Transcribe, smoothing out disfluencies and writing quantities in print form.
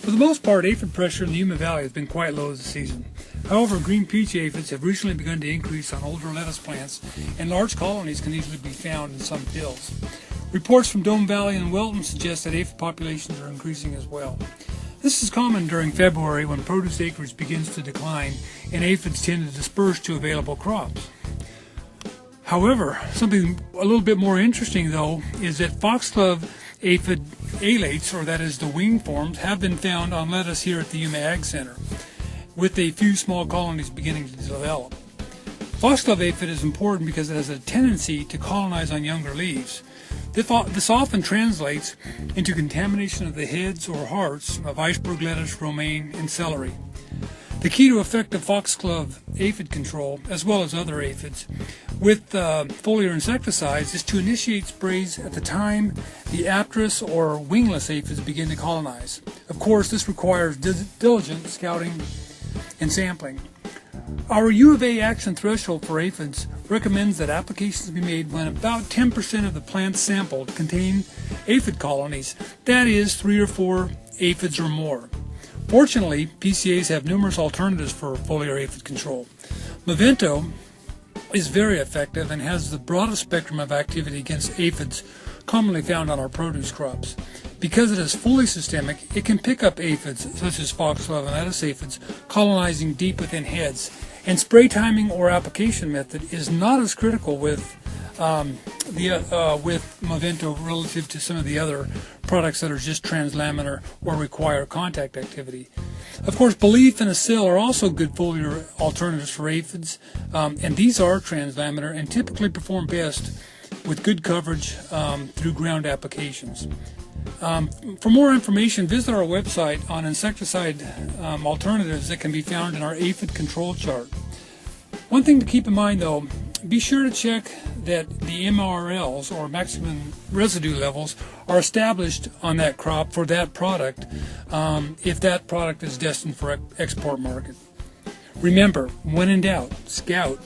For the most part, aphid pressure in the Yuma Valley has been quite low this season. However, green peach aphids have recently begun to increase on older lettuce plants, and large colonies can easily be found in some fields. Reports from Dome Valley and Welton suggest that aphid populations are increasing as well. This is common during February when produce acreage begins to decline and aphids tend to disperse to available crops. However, something a little bit more interesting though is that foxglove aphid alates, or that is the wing forms, have been found on lettuce here at the Yuma Ag Center, with a few small colonies beginning to develop. Foxglove aphid is important because it has a tendency to colonize on younger leaves. This often translates into contamination of the heads or hearts of iceberg lettuce, romaine, and celery. The key to effective foxglove aphid control, as well as other aphids, with foliar insecticides is to initiate sprays at the time the apterous or wingless aphids begin to colonize. Of course, this requires diligent scouting and sampling. Our U of A action threshold for aphids recommends that applications be made when about 10% of the plants sampled contain aphid colonies, that is 3 or 4 aphids or more. Fortunately, PCAs have numerous alternatives for foliar aphid control. Movento is very effective and has the broadest spectrum of activity against aphids commonly found on our produce crops. Because it is fully systemic, it can pick up aphids such as foxglove and lettuce aphids colonizing deep within heads, and spray timing or application method is not as critical with Movento relative to some of the other products that are just translaminar or require contact activity. Of course, Belief and Acil are also good foliar alternatives for aphids, and these are translaminar and typically perform best with good coverage through ground applications. For more information, visit our website on insecticide alternatives that can be found in our aphid control chart. One thing to keep in mind though, be sure to check that the MRLs, or maximum residue levels, are established on that crop for that product if that product is destined for export market. Remember, when in doubt, scout.